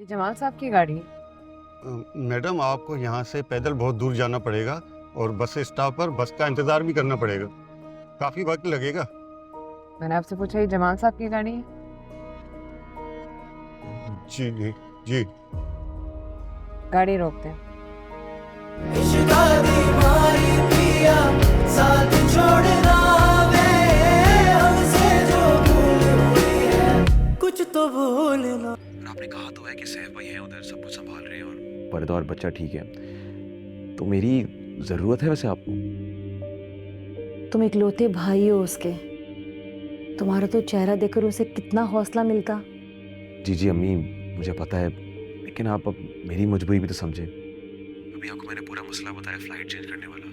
ये जमाल साहब की गाड़ी है। मैडम आपको यहाँ से पैदल बहुत दूर जाना पड़ेगा और बस स्टॉप पर बस का इंतजार भी करना पड़ेगा। काफी वक्त लगेगा। मैंने आपसे पूछा ये जमाल साहब की गाड़ी है। जी जी जी। गाड़ी रोकते हैं। कुछ तो भूलना। आपने कहा तो है कि सैफ भाई हैं उधर, सब कुछ संभाल रहे हैं और पर्दा और बच्चा ठीक है, तो मेरी जरूरत है वैसे आपको। तुम इकलौते भाई हो उसके, तुम्हारा तो चेहरा देखकर उसे कितना हौसला मिलता। जी जी अम्मी, मुझे पता है, लेकिन आप अब मेरी मजबूरी भी तो समझे। अभी आपको मैंने पूरा मसला बताया, फ्लाइट चेंज करने वाला।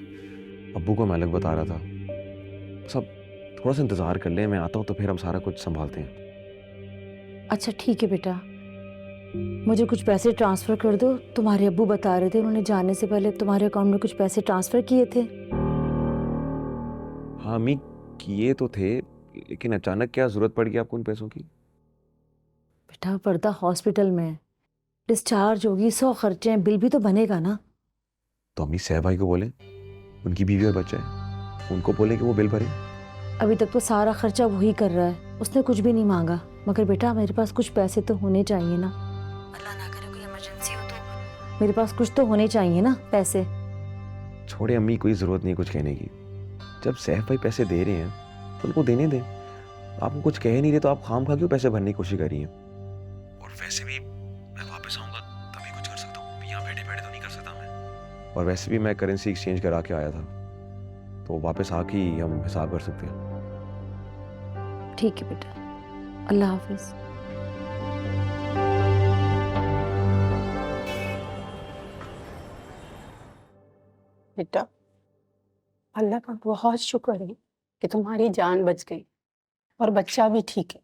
अब्बू को मैं अलग बता रहा था। सब थोड़ा सा इंतजार कर ले, मैं आता हूँ तो फिर हम सारा कुछ संभालते हैं। अच्छा ठीक है बेटा, मुझे कुछ पैसे ट्रांसफर कर दो। तुम्हारे अब्बू बता रहे थे उन्होंने जाने से पहले तुम्हारे अकाउंट में कुछ पैसे ट्रांसफर किए थे। हाँ अम्मी, किए तो थे, लेकिन अचानक क्या जरूरत पड़ गई आपको उन पैसों की? बेटा पर्दा हॉस्पिटल में है, डिस्चार्ज होगी, 100 खर्चे हैं, बिल भी तो बनेगा ना। तो अम्मी सैफ भाई को बोले, उनकी बीवी और बच्चा है, उनको बोले कि वो बिल भरे। अभी तक तो सारा खर्चा वही कर रहा है, उसने कुछ भी नहीं मांगा। मगर बेटा मेरे पास कुछ पैसे तो होने चाहिए ना, अल्लाह ना करे कोई इमरजेंसी हो तो मेरे पास कुछ तो होने चाहिए ना पैसे। छोड़े अम्मी, कोई जरूरत नहीं कुछ कहने की। जब सैफ भाई पैसे दे रहे हैं तो उनको देने दें। आपको कुछ कह नहीं रहे तो आप खाम खा क्यों पैसे भरने की कोशिश कर रही हैं? और वैसे भी मैं वापस आऊंगा तभी कुछ कर सकता हूँ, यहाँ बैठे बैठे तो नहीं कर सकता मैं। और वैसे भी मैं करेंसी एक्सचेंज करा के आया था, तो वापस आके ही हम हिसाब कर सकते हैं। ठीक है बेटा, अल्लाह हाफिज। बेटा, अल्लाह का बहुत शुक्र है कि तुम्हारी जान बच गई और बच्चा भी ठीक है।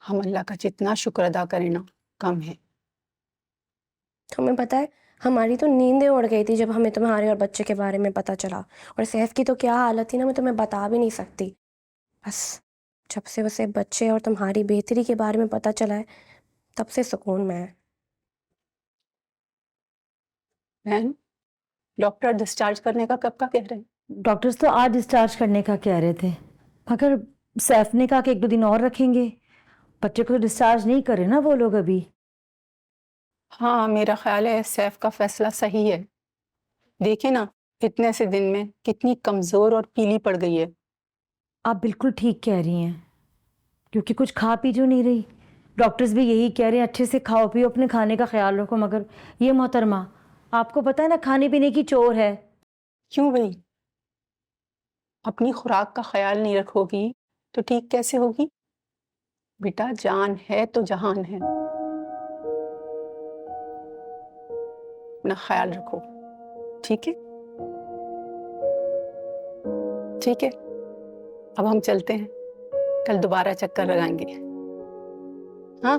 हम अल्लाह का जितना शुक्र अदा करें ना, कम है। तुम्हें पता है, हमारी तो नींदें उड़ गई थी जब हमें तुम्हारे और बच्चे के बारे में पता चला। और सैफ की तो क्या हालत थी ना, मैं तुम्हें बता भी नहीं सकती। बस जब से उसे बच्चे और तुम्हारी बेहतरी के बारे में पता चला है, तब से सुकून में है। बहन, डॉक्टर डिस्चार्ज करने का कब का कह रहे हैं? डॉक्टर्स तो आज डिस्चार्ज करने का कह रहे थे, मगर सैफ ने कहा कि 1-2 दिन और रखेंगे। बच्चे को तो डिस्चार्ज नहीं करे ना वो लोग अभी। हाँ, मेरा ख्याल है सैफ का फैसला सही है। देखे ना, इतने से दिन में कितनी कमजोर और पीली पड़ गई है। आप बिल्कुल ठीक कह रही हैं, क्योंकि कुछ खा पी जो नहीं रही। डॉक्टर्स भी यही कह रहे हैं, अच्छे से खाओ पियो, अपने खाने का ख्याल रखो। मगर ये मोहतरमा, आपको पता है ना खाने पीने की चोर है। क्यों भाई? अपनी खुराक का ख्याल नहीं रखोगी तो ठीक कैसे होगी? बेटा, जान है तो जहान है। अपना ख्याल रखो, ठीक है? ठीक है, अब हम चलते हैं, कल दोबारा चक्कर लगाएंगे। हाँ,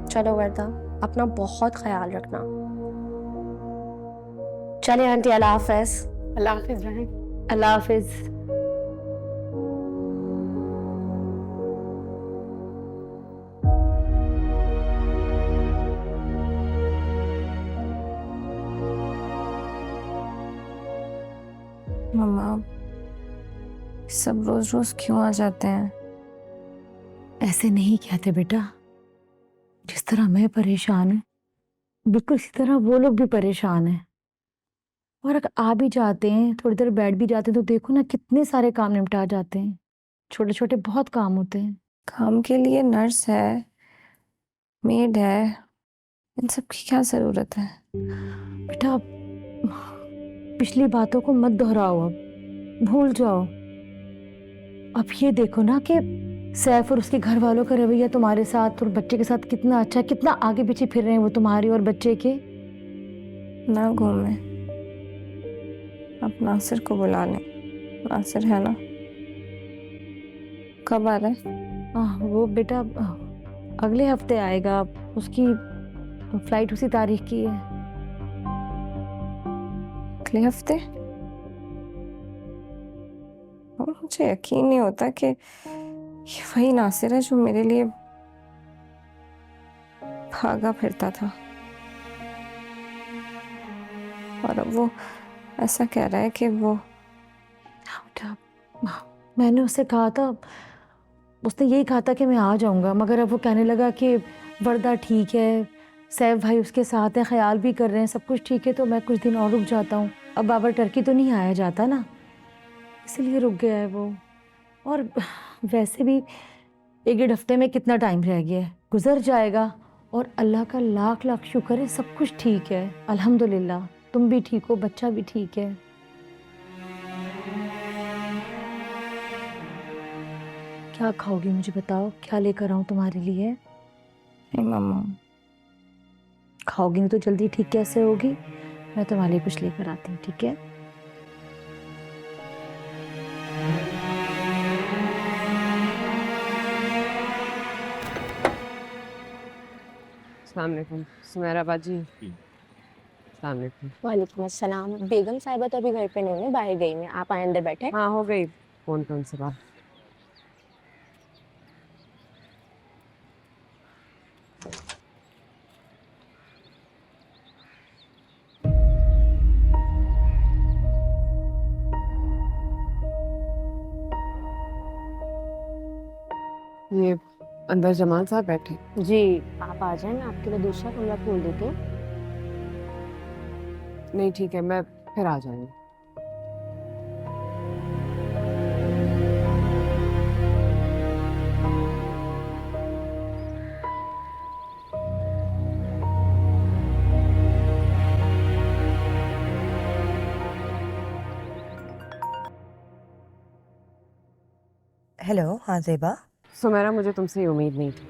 चलो वर्दा, अपना बहुत ख्याल रखना। चले आंटी, अल्लाह हाफिज। अल्लाह हाफिज बहन। अल्लाह हाफिज। मम्मा, सब रोज रोज क्यों आ जाते हैं? ऐसे नहीं कहते बेटा, जिस तरह मैं परेशान है बिल्कुल इसी तरह वो लोग भी परेशान हैं। और अगर आ भी जाते हैं, थोड़ी देर बैठ भी जाते हैं, तो देखो ना कितने सारे काम निपटा जाते हैं। छोटे छोटे बहुत काम होते हैं। काम के लिए नर्स है, मेड है, इन सब की क्या जरूरत है? बेटा पिछली बातों को मत दोहराओ, अब भूल जाओ। अब ये देखो ना कि सैफ और उसके घर वालों का रवैया तुम्हारे साथ और बच्चे के साथ कितना अच्छा है, कितना आगे पीछे फिर रहे हैं वो तुम्हारी और बच्चे के। ना घूमे, आप नासिर को बुला लें। नासिर है ना? कब आ रहा है? वो बेटा अगले हफ्ते आएगा, उसकी फ्लाइट उसी तारीख की है। अगले हफ्ते? और मुझे यकीन नहीं होता कि ये वही नासिर है जो मेरे लिए भागा फिरता था, और अब वो ऐसा कह रहा है कि वो बेटा, मैंने उससे कहा था, उसने यही कहा था कि मैं आ जाऊंगा, मगर अब वो कहने लगा कि वर्दा ठीक है, सैफ भाई उसके साथ हैं, ख्याल भी कर रहे हैं, सब कुछ ठीक है, तो मैं कुछ दिन और रुक जाता हूँ। अब बाबर टर्की तो नहीं आया जाता ना, इसलिए रुक गया है वो। और वैसे भी 1-1.5 हफ्ते में कितना टाइम रह गया है, गुजर जाएगा। और अल्लाह का लाख लाख शुक्र है, सब कुछ ठीक है अल्हम्दुलिल्लाह। तुम भी ठीक हो, बच्चा भी ठीक है। क्या खाओगी मुझे बताओ, क्या लेकर आऊं तुम्हारे लिए? नहीं मम्मा, खाओगी नहीं तो जल्दी ठीक कैसे होगी? मैं तुम्हारे लिए कुछ लेकर आती हूँ, ठीक है? अस्सलाम वालेकुम सुमेरा बाजी। अस्सलाम वालेकुम। वालेकुम अस्सलाम। बेगम साहिबा तो अभी घर पे नहीं है, बाहर गई हैं। आप आए अंदर बैठे। हाँ हो गई फोन पे उनसे बात। ये अंदर जमाल साहब बैठे। जी, आप आ जाए, मैं आपके लिए दूसरा कमरा खोल देती हूँ। नहीं ठीक है, मैं फिर आ जाऊंगी। हेलो, हाँ ज़ेबा। सुमेरा मुझे तुमसे ये उम्मीद नहीं थी।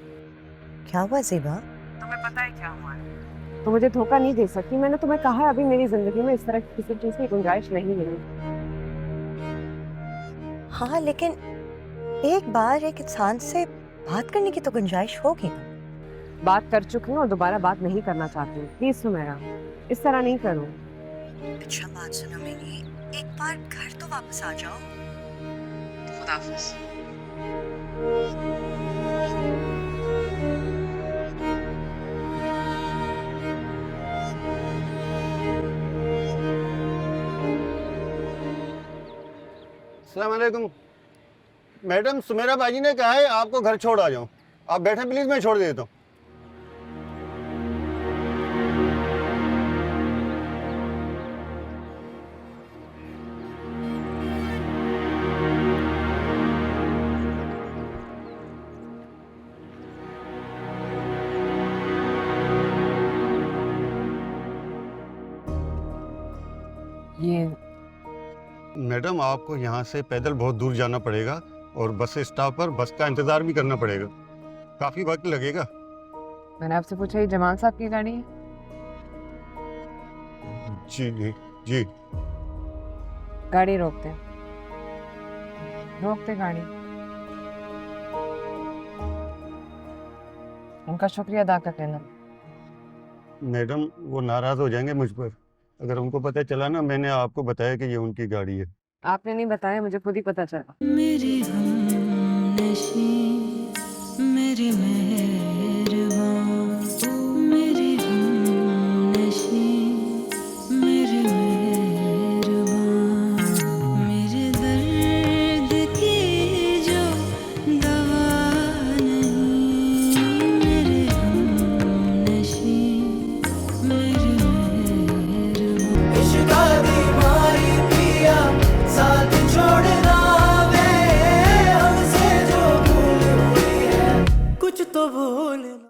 क्या हुआ ज़ेबा? तुम्हें पता है क्या हुआ है? तो मुझे धोखा नहीं दे सकती। मैंने तुम्हें कहा है, अभी मेरी जिंदगी में इस तरह की किसी चीज की गुंजाइश नहीं है। हाँ, लेकिन एक बार एक इंसान से बात करने की तो गुंजाइश होगी ना। बात कर चुकी हूँ और दोबारा बात नहीं करना चाहती हूँ। प्लीज सुमेरा, इस तरह नहीं करो। अच्छा बात सुनो मेरी, एक बार घर तो वापस आ जाओ। खुदाफिज। अस्सलाम वालेकुम। मैडम सुमेरा बाजी ने कहा है आपको घर छोड़ आ जाऊं। आप बैठे प्लीज, मैं छोड़ देता हूँ। ये मैडम आपको यहाँ से पैदल बहुत दूर जाना पड़ेगा और बस स्टॉप पर बस का इंतजार भी करना पड़ेगा। काफी वक्त लगेगा। मैंने आपसे पूछा, ये जमाल साहब की गाड़ी है? जी जी जी। गाड़ी रोकते रोकते गाड़ी। उनका शुक्रिया अदा कर देना। मैडम वो नाराज हो जाएंगे मुझ पर अगर उनको पता चला ना मैंने आपको बताया कि ये उनकी गाड़ी है। आपने नहीं बताया, मुझे खुद ही पता चला। मेरी हमनशी